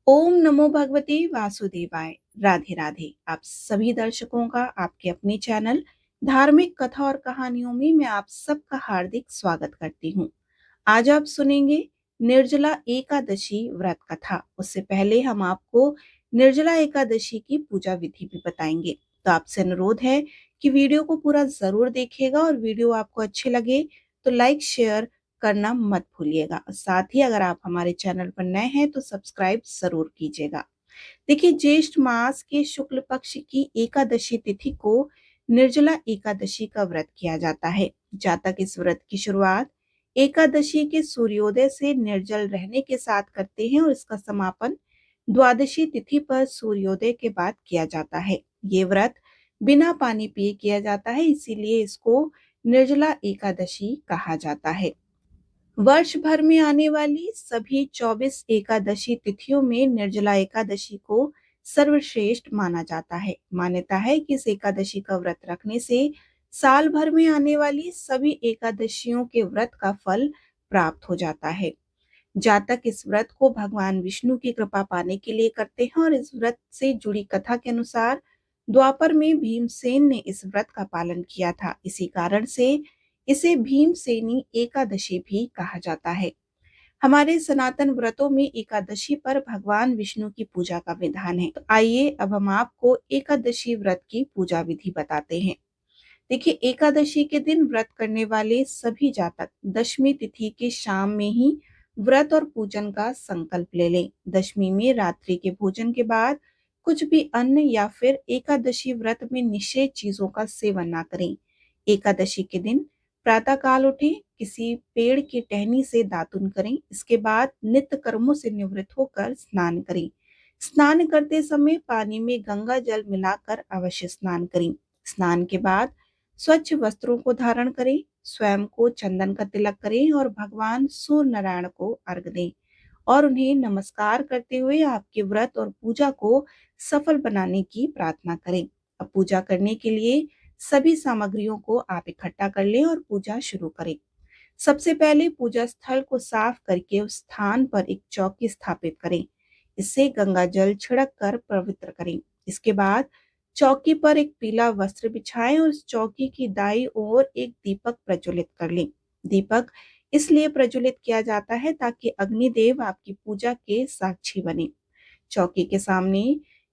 ओम नमो भगवते वासुदेवाय। राधे राधे। आप सभी दर्शकों का आपके अपने चैनल धार्मिक कथा और कहानियों में मैं आप सबका हार्दिक स्वागत करती हूँ। आज आप सुनेंगे निर्जला एकादशी व्रत कथा। उससे पहले हम आपको निर्जला एकादशी की पूजा विधि भी बताएंगे। तो आपसे अनुरोध है कि वीडियो को पूरा जरूर देखिएगा और वीडियो आपको अच्छे लगे तो लाइक शेयर करना मत भूलिएगा। साथ ही अगर आप हमारे चैनल पर नए हैं तो सब्सक्राइब जरूर कीजिएगा। देखिए, ज्येष्ठ मास के शुक्ल पक्ष की एकादशी तिथि को निर्जला एकादशी का व्रत किया जाता है। जातक इस व्रत की शुरुआत एकादशी के सूर्योदय से निर्जल रहने के साथ करते हैं और इसका समापन द्वादशी तिथि पर सूर्योदय के बाद किया जाता है। ये व्रत बिना पानी पिए किया जाता है, इसीलिए इसको निर्जला एकादशी कहा जाता है। वर्ष भर में आने वाली सभी 24 एकादशी तिथियों में निर्जला एकादशी को सर्वश्रेष्ठ माना जाता है। मान्यता है कि इस एकादशी का व्रत रखने से साल भर में आने वाली सभी एकादशियों के व्रत का फल प्राप्त हो जाता है। जातक इस व्रत को भगवान विष्णु की कृपा पाने के लिए करते हैं और इस व्रत से जुड़ी कथा के अनुसार द्वापर में भीमसेन ने इस व्रत का पालन किया था। इसी कारण से इसे भीमसेनी एकादशी भी कहा जाता है। हमारे सनातन व्रतों में एकादशी पर भगवान विष्णु की पूजा का विधान है। तो आइए अब हम आपको एकादशी व्रत की पूजा विधि बताते हैं। देखिए, एकादशी के दिन व्रत करने वाले सभी जातक दशमी तिथि के शाम में ही व्रत और पूजन का संकल्प ले लें। दशमी में रात्रि के भोजन के बाद कुछ भी अन्न या फिर एकादशी व्रत में निषेध चीजों का सेवन ना करें। एकादशी के दिन प्रातः काल उठे, किसी पेड़ की टहनी से दातुन करें। इसके बाद नित्य कर्मों से निवृत्त होकर स्नान करें। स्नान करते समय पानी में गंगा जल मिलाकर अवश्य स्नान करें। स्नान के बाद स्वच्छ वस्त्रों को धारण करें, स्वयं को चंदन का तिलक करें और भगवान सूर्य नारायण को अर्घ दें और उन्हें नमस्कार करते हुए आपके व्रत और पूजा को सफल बनाने की प्रार्थना करें। अब पूजा करने के लिए सभी सामग्रियों को आप इकट्ठा कर लें और पूजा शुरू करें। सबसे पहले पूजा स्थल को साफ करके उस स्थान पर एक चौकी स्थापित करें। इससे गंगा जल छिड़क कर पवित्र करें। इसके बाद चौकी पर एक पीला वस्त्र बिछाएं और उस चौकी की दाईं ओर एक दीपक प्रज्वलित कर लें। दीपक इसलिए प्रज्वलित किया जाता है ताकि अग्निदेव आपकी पूजा के साक्षी बने। चौकी के सामने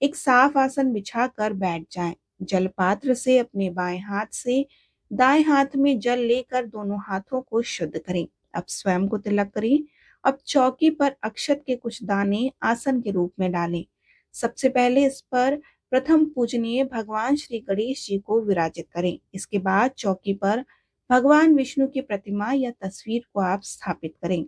एक साफ आसन बिछाकर बैठ जाएं। जल पात्र से अपने बाएं हाथ से दाएं हाथ में जल लेकर दोनों हाथों को शुद्ध करें। अब स्वयं को तिलक करें। अब चौकी पर अक्षत के कुछ दाने आसन के रूप में डालें। सबसे पहले इस पर प्रथम पूजनीय भगवान श्री गणेश जी को विराजित करें। इसके बाद चौकी पर भगवान विष्णु की प्रतिमा या तस्वीर को आप स्थापित करें।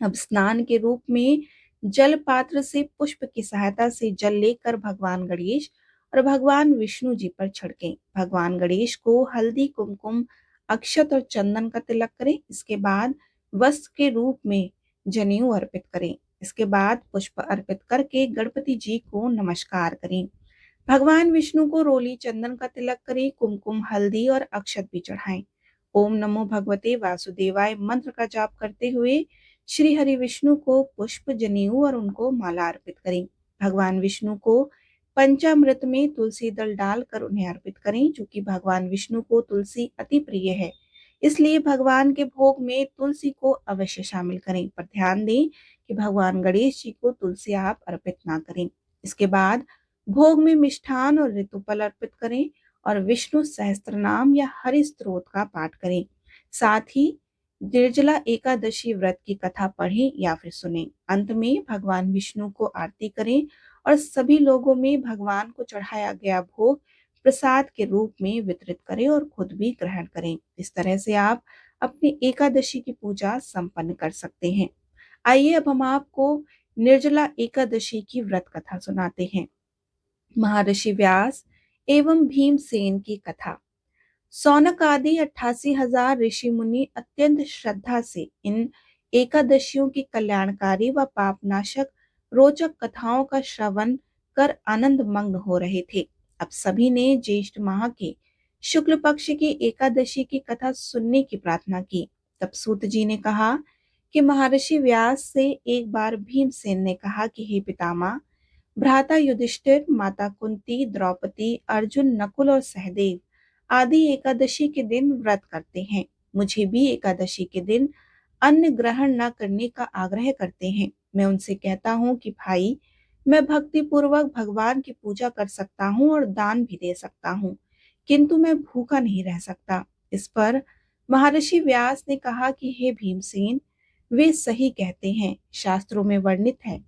अब स्नान के रूप में जल पात्र से पुष्प की सहायता से जल लेकर भगवान गणेश और भगवान विष्णु जी पर छिड़कें। भगवान गणेश को हल्दी, कुमकुम, अक्षत और चंदन का तिलक करें। इसके बाद वस्त्र के रूप में जनेऊ अर्पित करें। इसके बाद पुष्प अर्पित करके गणपति जी को नमस्कार करें। भगवान विष्णु को रोली चंदन का तिलक करें, कुमकुम, हल्दी और अक्षत भी चढ़ाएं। ओम नमो भगवते वासुदेवाय मंत्र का जाप करते हुए श्री हरि विष्णु को पुष्प, जनेऊ और उनको माला अर्पित करें। भगवान विष्णु को पंचामृत में तुलसी दल डालकर उन्हें अर्पित करें। चूंकि भगवान विष्णु को तुलसी अति प्रिय है, इसलिए भगवान के भोग में तुलसी को अवश्य शामिल करें। पर ध्यान दें कि भगवान गणेश जी को तुलसी आप अर्पित ना करें। इसके बाद भोग में मिष्ठान और ऋतुफल अर्पित करें और विष्णु सहस्त्र नाम या हरि स्तोत्र का पाठ करें। साथ ही निर्जला एकादशी व्रत की कथा पढ़ें या फिर सुनें। अंत में भगवान विष्णु को आरती करें और सभी लोगों में भगवान को चढ़ाया गया भोग प्रसाद के रूप में वितरित करें और खुद भी ग्रहण करें। इस तरह से आप अपनी एकादशी की पूजा संपन्न कर सकते हैं। आइए अब हम आपको निर्जला एकादशी की व्रत कथा सुनाते हैं। महर्षि व्यास एवं भीमसेन की कथा। सौनक आदि 88,000 ऋषि मुनि अत्यंत श्रद्धा से इन एकादशियों की कल्याणकारी व पापनाशक रोचक कथाओं का श्रवण कर आनंद मग्न हो रहे थे। अब सभी ने ज्येष्ठ माह के शुक्ल पक्ष की एकादशी की कथा सुनने की प्रार्थना की। तब सूत जी ने कहा कि महर्षि व्यास से एक बार भीमसेन ने कहा कि हे पितामह, भ्राता युधिष्ठिर, माता कुंती, द्रौपदी, अर्जुन, नकुल और सहदेव आदि एकादशी के दिन व्रत करते हैं। मुझे भी एकादशी के दिन अन्न ग्रहण न करने का आग्रह करते हैं। मैं उनसे कहता हूँ कि भाई, मैं भक्ति पूर्वक भगवान की पूजा कर सकता हूँ और दान भी दे सकता हूँ, किंतु मैं भूखा नहीं रह सकता। इस पर महर्षि व्यास ने कहा कि हे भीमसेन, वे सही कहते हैं। शास्त्रों में वर्णित है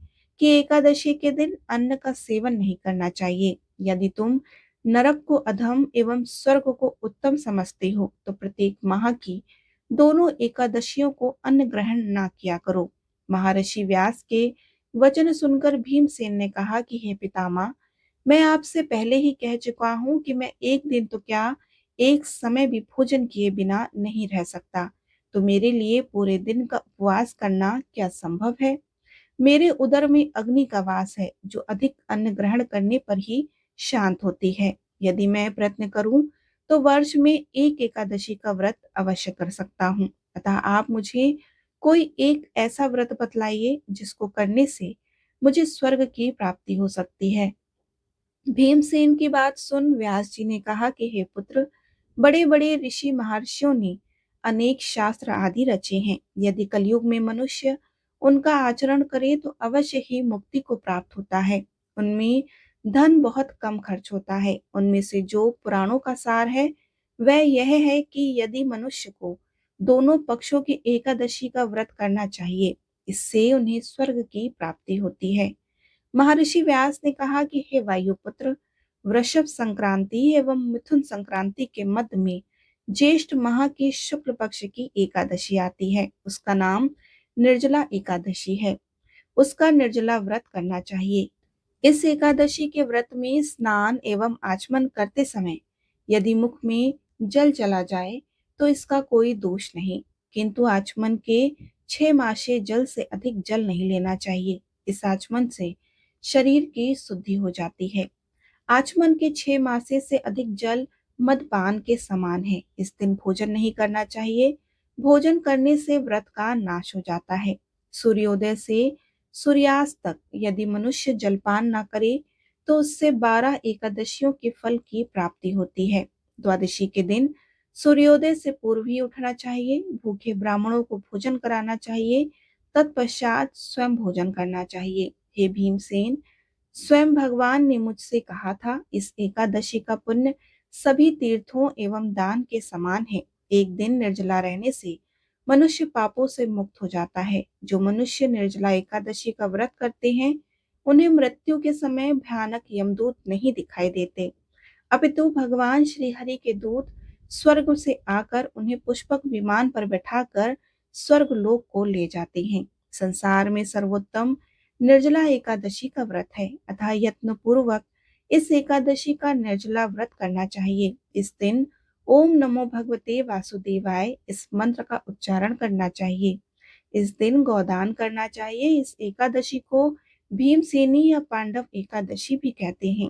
कि एकादशी के दिन अन्न का सेवन नहीं करना चाहिए। यदि तुम नरक को अधम एवं स्वर्ग को उत्तम समझते हो तो प्रत्येक माह की दोनों एकादशियों को अन्न ग्रहण ना किया करो। महर्षि व्यास के वचन सुनकर भीमसेन ने कहा कि हे पितामह, मैं आपसे पहले ही कह चुका हूँ कि मैं एक दिन तो क्या, एक समय भी भोजन किए बिना नहीं रह सकता। तो मेरे लिए पूरे दिन का उपवास करना क्या संभव है? मेरे उदर में अग्नि का वास है, जो अधिक अन्न ग्रहण करने पर ही शांत होती है। यदि मैं प्रयत्न करूं तो वर्ष में एक एकादशी का व्रत अवश्य कर सकता हूँ। अतः आप मुझे कोई एक ऐसा व्रत बतलाइए जिसको करने से मुझे स्वर्ग की प्राप्ति हो सकती है। भीमसेन की बात सुन व्यास जी ने कहा कि हे पुत्र, बड़े बड़े ऋषि महर्षियों ने अनेक शास्त्र आदि रचे हैं। यदि कलयुग में मनुष्य उनका आचरण करे तो अवश्य ही मुक्ति को प्राप्त होता है। उनमें धन बहुत कम खर्च होता है। उनमें से जो पुराणों का सार है वह यह है कि यदि मनुष्य को दोनों पक्षों की एकादशी का व्रत करना चाहिए, इससे उन्हें स्वर्ग की प्राप्ति होती है। महर्षि व्यास ने कहा कि हे वायुपुत्र, वृषभ संक्रांति एवं मिथुन संक्रांति के मध्य में ज्येष्ठ माह की शुक्ल पक्ष की एकादशी आती है। उसका नाम निर्जला एकादशी है। उसका निर्जला व्रत करना चाहिए। इस एकादशी के व्रत में स्नान एवं आचमन करते समय यदि मुख में जल चला जाए तो इसका कोई दोष नहीं, किंतु आचमन के 6 मासे जल से अधिक जल नहीं लेना चाहिए। इस आचमन से शरीर की शुद्धि हो जाती है। आचमन के 6 मासे से अधिक जल मदपान के समान है। इस दिन भोजन नहीं करना चाहिए। भोजन करने से व्रत का नाश हो जाता है। सूर्योदय से सूर्यास्त तक यदि मनुष्य जलपान न करे तो उससे 12 एकादशियों के फल की प्राप्ति होती है। द्वादशी के दिन सूर्योदय से पूर्व ही उठना चाहिए। भूखे ब्राह्मणों को भोजन कराना चाहिए। तत्पश्चात स्वयं भोजन करना चाहिए। हे भीमसेन, स्वयं भगवान ने मुझसे कहा था, इस एकादशी का पुण्य सभी तीर्थों एवं दान के समान है। एक दिन निर्जला रहने से मनुष्य पापों से मुक्त हो जाता है। जो मनुष्य निर्जला एकादशी का व्रत करते हैं, उन्हें मृत्यु के समय भयानक यमदूत नहीं दिखाई देते, अपितु भगवान श्री हरि के दूत स्वर्ग से आकर उन्हें पुष्पक विमान पर बैठाकर स्वर्ग लोक को ले जाते हैं। संसार में सर्वोत्तम निर्जला एकादशी का व्रत है, अतः यत्न पूर्वक इस एकादशी का निर्जला व्रत करना चाहिए। इस दिन ओम नमो भगवते वासुदेवाय इस मंत्र का उच्चारण करना चाहिए। इस दिन गोदान करना चाहिए। इस एकादशी को भीमसेनी या पांडव एकादशी भी कहते हैं।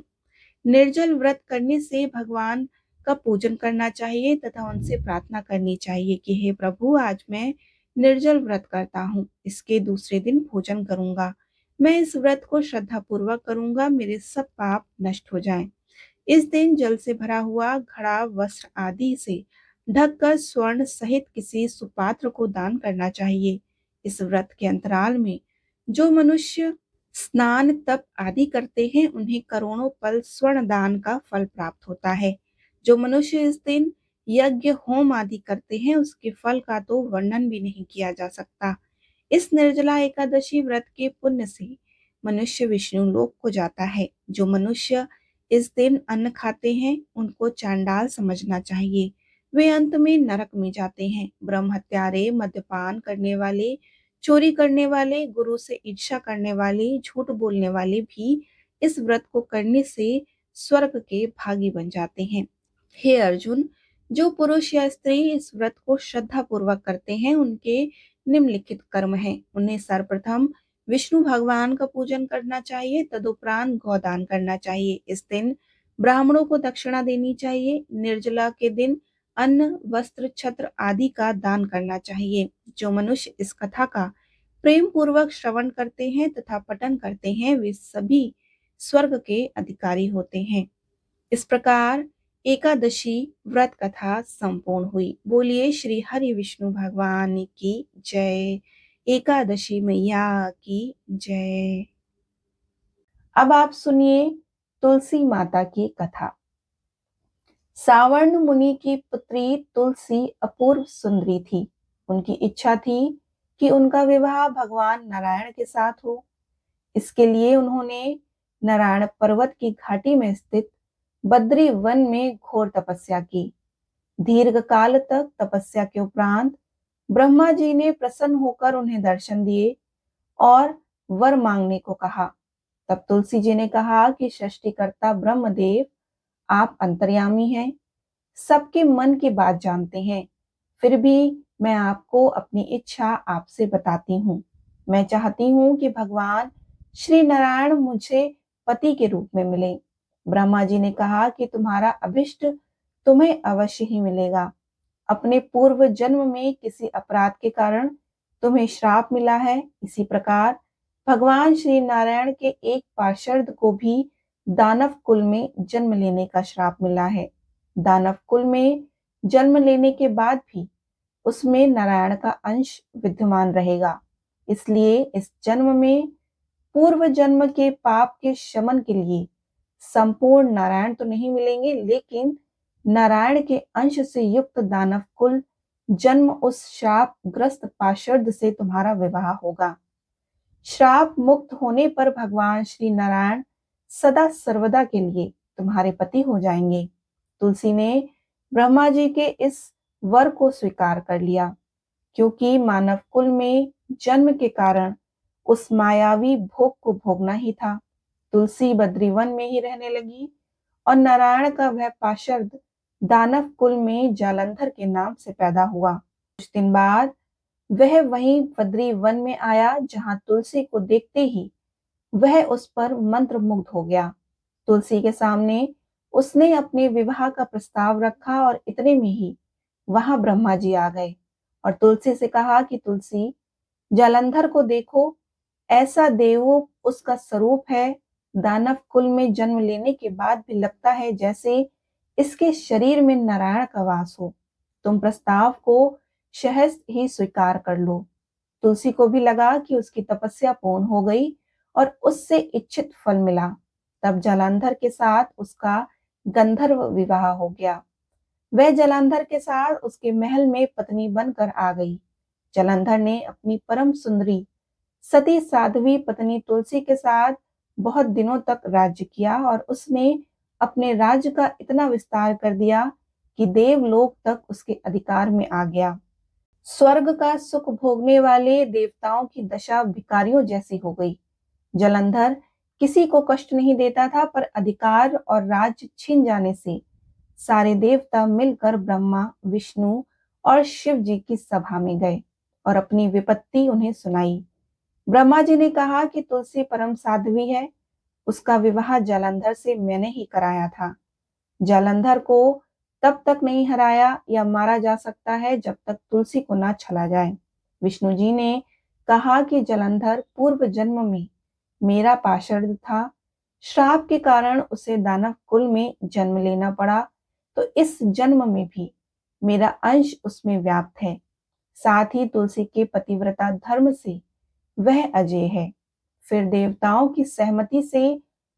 निर्जल व्रत करने से भगवान का पूजन करना चाहिए तथा उनसे प्रार्थना करनी चाहिए कि हे प्रभु, आज मैं निर्जल व्रत करता हूँ, इसके दूसरे दिन भोजन करूंगा। मैं इस व्रत को श्रद्धा पूर्वक करूंगा, मेरे सब पाप नष्ट हो जाएं। इस दिन जल से भरा हुआ घड़ा, वस्त्र आदि से ढककर स्वर्ण सहित किसी सुपात्र को दान करना चाहिए। इस व्रत के अंतराल में जो मनुष्य स्नान तप आदि करते हैं, उन्हें करोड़ों पल स्वर्ण दान का फल प्राप्त होता है। जो मनुष्य इस दिन यज्ञ होम आदि करते हैं, उसके फल का तो वर्णन भी नहीं किया जा सकता। इस निर्जला एकादशी व्रत के पुण्य से मनुष्य विष्णु लोक को जाता है। जो मनुष्य इस दिन अन्न खाते हैं, उनको चांडाल समझना चाहिए। वे अंत में नरक में जाते हैं। ब्रह्म हत्यारे, मद्यपान करने वाले, चोरी करने वाले, गुरु से ईर्ष्या करने वाले, झूठ बोलने वाले भी इस व्रत को करने से स्वर्ग के भागी बन जाते हैं। हे अर्जुन, जो पुरुष या स्त्री इस व्रत को श्रद्धा पूर्वक करते हैं, उनके निम्नलिखित कर्म हैं। उन्हें सर्वप्रथम विष्णु भगवान का पूजन करना चाहिए, तदुपरांत गोदान करना चाहिए। इस दिन ब्राह्मणों को दक्षिणा देनी चाहिए। निर्जला के दिन अन्न, वस्त्र, छत्र आदि का दान करना चाहिए। जो मनुष्य इस कथा का प्रेम पूर्वक श्रवण करते हैं तथा पठन करते हैं, वे सभी स्वर्ग के अधिकारी होते हैं। इस प्रकार एकादशी व्रत कथा संपूर्ण हुई। बोलिए श्री हरि विष्णु भगवान की जय। एकादशी मैया की जय। अब आप सुनिए तुलसी माता की कथा। सावर्ण मुनि की पुत्री तुलसी अपूर्व सुंदरी थी। उनकी इच्छा थी कि उनका विवाह भगवान नारायण के साथ हो। इसके लिए उन्होंने नारायण पर्वत की घाटी में स्थित बद्री वन में घोर तपस्या की। दीर्घ काल तक तपस्या के उपरांत ब्रह्मा जी ने प्रसन्न होकर उन्हें दर्शन दिए और वर मांगने को कहा। तब तुलसी जी ने कहा कि सृष्टिकर्ता ब्रह्मदेव, आप अंतर्यामी हैं, सबके मन की बात जानते हैं। फिर भी मैं आपको अपनी इच्छा आपसे बताती हूँ। मैं चाहती हूँ कि भगवान श्री नारायण मुझे पति के रूप में मिले। ब्रह्मा जी ने कहा कि तुम्हारा अभिष्ट तुम्हें अवश्य ही मिलेगा। अपने पूर्व जन्म में किसी अपराध के कारण तुम्हें श्राप मिला है। इसी प्रकार भगवान श्री नारायण के एक पार्षद को भी दानव कुल में जन्म लेने का श्राप मिला है। दानव कुल में जन्म लेने के बाद भी उसमें नारायण का अंश विद्यमान रहेगा। इसलिए इस जन्म में पूर्व जन्म के पाप के शमन के लिए संपूर्ण नारायण तो नहीं मिलेंगे, लेकिन नारायण के अंश से युक्त दानव कुल जन्म उस श्राप ग्रस्त पार्षद से तुम्हारा विवाह होगा। श्राप मुक्त होने पर भगवान श्री नारायण सदा सर्वदा के लिए तुम्हारे पति हो जाएंगे। तुलसी ने ब्रह्मा जी के इस वर को स्वीकार कर लिया, क्योंकि मानव कुल में जन्म के कारण उस मायावी भोग को भोगना ही था। तुलसी बद्रीवन में ही रहने लगी और नारायण का वह पार्षद दानव कुल में जालंधर के नाम से पैदा हुआ। कुछ दिन बाद वह वहीं बद्री वन में आया, जहां तुलसी को देखते ही वह उस पर मंत्र मुग्ध हो गया। तुलसी के सामने उसने अपने विवाह का प्रस्ताव रखा और इतने में ही वहां ब्रह्मा जी आ गए और तुलसी से कहा कि तुलसी, जालंधर को देखो, ऐसा देव उसका स्वरूप है। दानव कुल में जन्म लेने के बाद भी लगता है जैसे इसके शरीर में नारायण का वास हो। तुम प्रस्ताव को सहज ही स्वीकार कर लो। तुलसी को भी लगा कि उसकी तपस्या पूर्ण हो गई और उससे इच्छित फल मिला। तब जालंधर के साथ उसका गंधर्व विवाह हो गया। वह जालंधर के साथ उसके महल में पत्नी बनकर आ गई। जालंधर ने अपनी परम सुंदरी सती साध्वी पत्नी तुलसी के साथ बहुत दिनों तक राज्य किया और उसने अपने राज्य का इतना विस्तार कर दिया कि देवलोक तक उसके अधिकार में आ गया। स्वर्ग का सुख भोगने वाले देवताओं की दशा भिखारियों जैसी हो गई। जालंधर किसी को कष्ट नहीं देता था, पर अधिकार और राज्य छिन जाने से सारे देवता मिलकर ब्रह्मा, विष्णु और शिव जी की सभा में गए और अपनी विपत्ति उन्हें सुनाई। ब्रह्मा जी ने कहा कि तुलसी परम साध्वी है, उसका विवाह जालंधर से मैंने ही कराया था। जालंधर को तब तक नहीं हराया या मारा जा सकता है जब तक तुलसी को ना छला जाए। विष्णु जी ने कहा कि जालंधर पूर्व जन्म में मेरा पार्षद था। श्राप के कारण उसे दानव कुल में जन्म लेना पड़ा, तो इस जन्म में भी मेरा अंश उसमें व्याप्त है। साथ ही तुलसी के पतिव्रता धर्म से वह अजय है। फिर देवताओं की सहमति से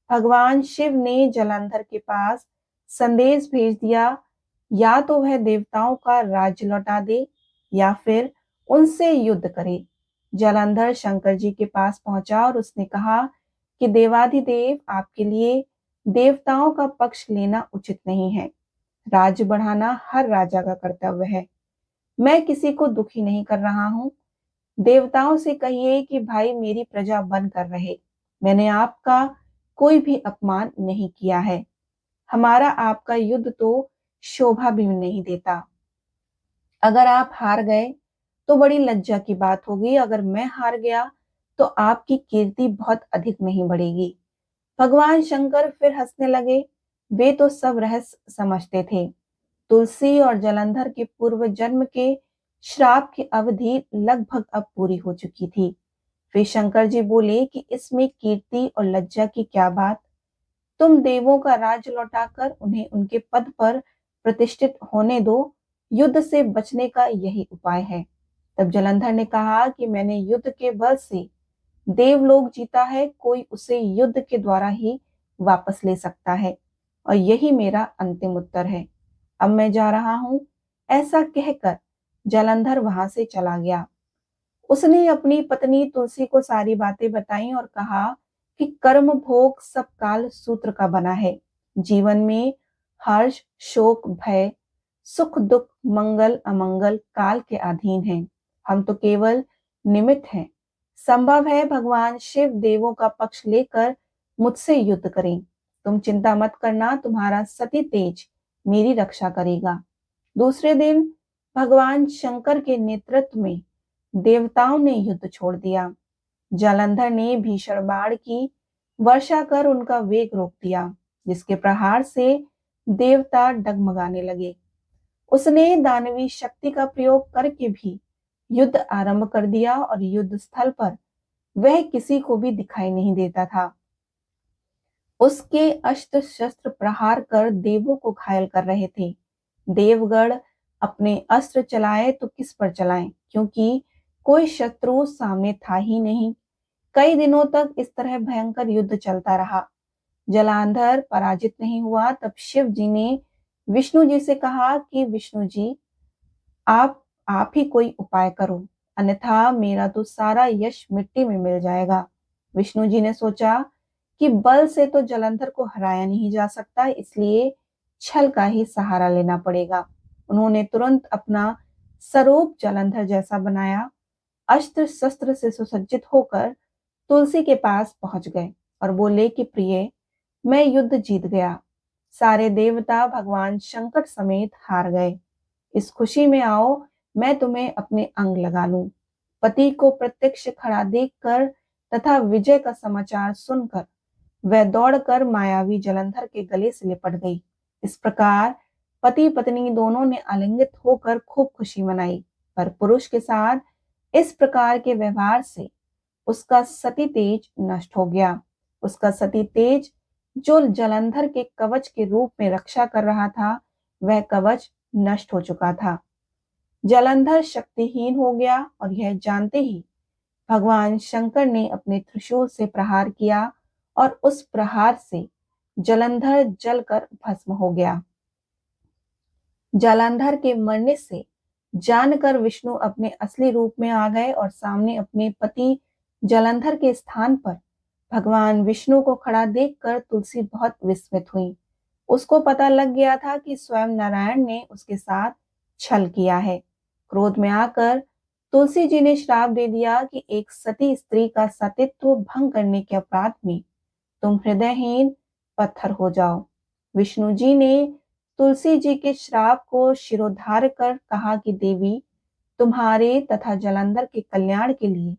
भगवान शिव ने जालंधर के पास संदेश भेज दिया, या तो वह देवताओं का राज्य लौटा दे या फिर उनसे युद्ध करे। जालंधर शंकर जी के पास पहुंचा और उसने कहा कि देवाधिदेव, आपके लिए देवताओं का पक्ष लेना उचित नहीं है। राज्य बढ़ाना हर राजा का कर्तव्य है। मैं किसी को दुखी नहीं कर रहा हूँ। देवताओं से कहिए कि भाई मेरी प्रजा बनकर रहे। मैंने आपका कोई भी अपमान नहीं किया है। हमारा आपका युद्ध तो शोभा भी नहीं देता। अगर आप हार गए तो बड़ी लज्जा की बात होगी, अगर मैं हार गया तो आपकी कीर्ति बहुत अधिक नहीं बढ़ेगी। भगवान शंकर फिर हंसने लगे। वे तो सब रहस्य समझते थे। तुलसी और जालंधर के पूर्व जन्म के श्राप की अवधि लगभग अब पूरी हो चुकी थी। फिर शंकर जी बोले कि इसमें कीर्ति और लज्जा की क्या बात। तुम देवों का राज लौटाकर उन्हें उनके पद पर प्रतिष्ठित होने दो। युद्ध से बचने का यही उपाय है। तब जालंधर ने कहा कि मैंने युद्ध के बल से देवलोक जीता है, कोई उसे युद्ध के द्वारा ही वापस ले सकता है और यही मेरा अंतिम उत्तर है। अब मैं जा रहा हूं। ऐसा कहकर जालंधर वहां से चला गया। उसने अपनी पत्नी तुलसी को सारी बातें बताई और कहा कि कर्म भोग सब काल सूत्र का बना है। जीवन में हर्ष, शोक, भय, सुख, दुख, मंगल, अमंगल काल के अधीन हैं। हम तो केवल निमित्त हैं। संभव है भगवान शिव देवों का पक्ष लेकर मुझसे युद्ध करें। तुम चिंता मत करना, तुम्हारा सती तेज मेरी रक्षा करेगा। दूसरे दिन भगवान शंकर के नेतृत्व में देवताओं ने युद्ध छोड़ दिया। जालंधर ने भीषण बाण की वर्षा कर उनका वेग रोक दिया, जिसके प्रहार से देवता डगमगाने लगे। उसने दानवी शक्ति का प्रयोग करके भी युद्ध आरंभ कर दिया और युद्ध स्थल पर वह किसी को भी दिखाई नहीं देता था। उसके अस्त्र शस्त्र प्रहार कर देवों को घायल कर रहे थे। देवगण अपने अस्त्र चलाए तो किस पर चलाएं, क्योंकि कोई शत्रु सामने था ही नहीं। कई दिनों तक इस तरह भयंकर युद्ध चलता रहा। जालंधर पराजित नहीं हुआ। तब शिव जी ने विष्णु जी से कहा कि विष्णु जी, आप ही कोई उपाय करो, अन्यथा मेरा तो सारा यश मिट्टी में मिल जाएगा। विष्णु जी ने सोचा कि बल से तो जालंधर को हराया नहीं जा सकता, इसलिए छल का ही सहारा लेना पड़ेगा। उन्होंने तुरंत अपना स्वरूप जालंधर जैसा बनाया। अस्त्र शस्त्र से सुसज्जित होकर तुलसी के पास पहुंच गए और बोले कि प्रिय, मैं युद्ध जीत गया। सारे देवता भगवान शंकर समेत हार गए। इस खुशी में आओ, मैं तुम्हें अपने अंग लगा लूं। पति को प्रत्यक्ष खड़ा देखकर तथा विजय का समाचार सुनकर वह दौड़कर मायावी जालंधर के गले से लिपट गई। इस प्रकार पति पत्नी दोनों ने आलिंगित होकर खूब खुशी मनाई। पर पुरुष के साथ इस प्रकार के व्यवहार से उसका सती तेज नष्ट हो गया। उसका सती तेज जो जालंधर के कवच के रूप में रक्षा कर रहा था, वह कवच नष्ट हो चुका था। जालंधर शक्तिहीन हो गया और यह जानते ही भगवान शंकर ने अपने त्रिशूल से प्रहार किया और उस प्रहार से जालंधर जलकर भस्म हो गया। जालंधर के मरने से जानकर विष्णु अपने असली रूप में आ गए और सामने अपने पति जालंधर के स्थान पर भगवान विष्णु को खड़ा देखकर तुलसी बहुत विस्मित हुई। उसको पता लग गया था कि स्वयं नारायण ने उसके साथ छल किया है। क्रोध में आकर तुलसी जी ने श्राप दे दिया कि एक सती स्त्री का सतीत्व भंग करने के अपराध में तुम हृदयहीन पत्थर हो जाओ। विष्णु जी ने तुलसी जी के श्राप को शिरोधार्य कर कहा कि देवी, तुम्हारे तथा जालंधर के कल्याण के लिए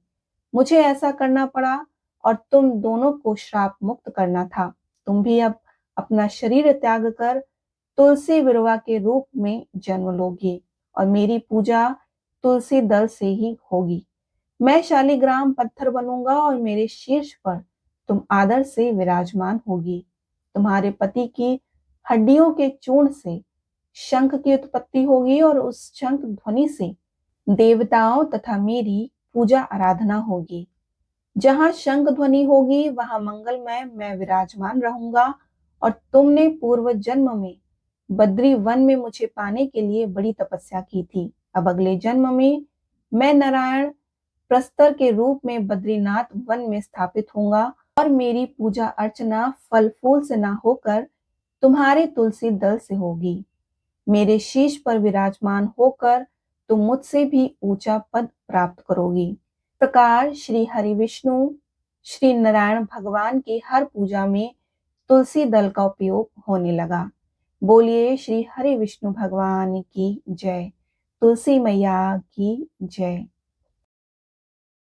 मुझे ऐसा करना पड़ा और तुम दोनों को श्राप मुक्त करना था। तुम भी अब अपना शरीर त्याग कर तुलसी विरवा के रूप में जन्म लोगे और मेरी पूजा तुलसी दल से ही होगी। मैं शालिग्राम पत्थर बनूंगा और मेरे शीर्ष पर तुम आदर से विराजमान होगी। तुम्हारे पति की हड्डियों के चूर्ण से शंख की उत्पत्ति होगी और उस शंख ध्वनि से देवताओं तथा मेरी पूजा आराधना होगी। जहां शंख ध्वनि होगी वहां मंगलमय मैं विराजमान रहूंगा और तुमने पूर्व जन्म में बद्री वन में मुझे पाने के लिए बड़ी तपस्या की थी। अब अगले जन्म में मैं नारायण प्रस्तर के रूप में बद्रीनाथ वन में स्थापित होऊंगा और मेरी पूजा अर्चना फल फूल से ना होकर तुम्हारे तुलसी दल से होगी। मेरे शीश पर विराजमान होकर तुम मुझसे भी ऊंचा पद प्राप्त करोगी। प्रकार श्री हरि विष्णु श्री नारायण भगवान की हर पूजा में तुलसी दल का उपयोग होने लगा। बोलिए श्री हरि विष्णु भगवान की जय। तुलसी मैया की जय।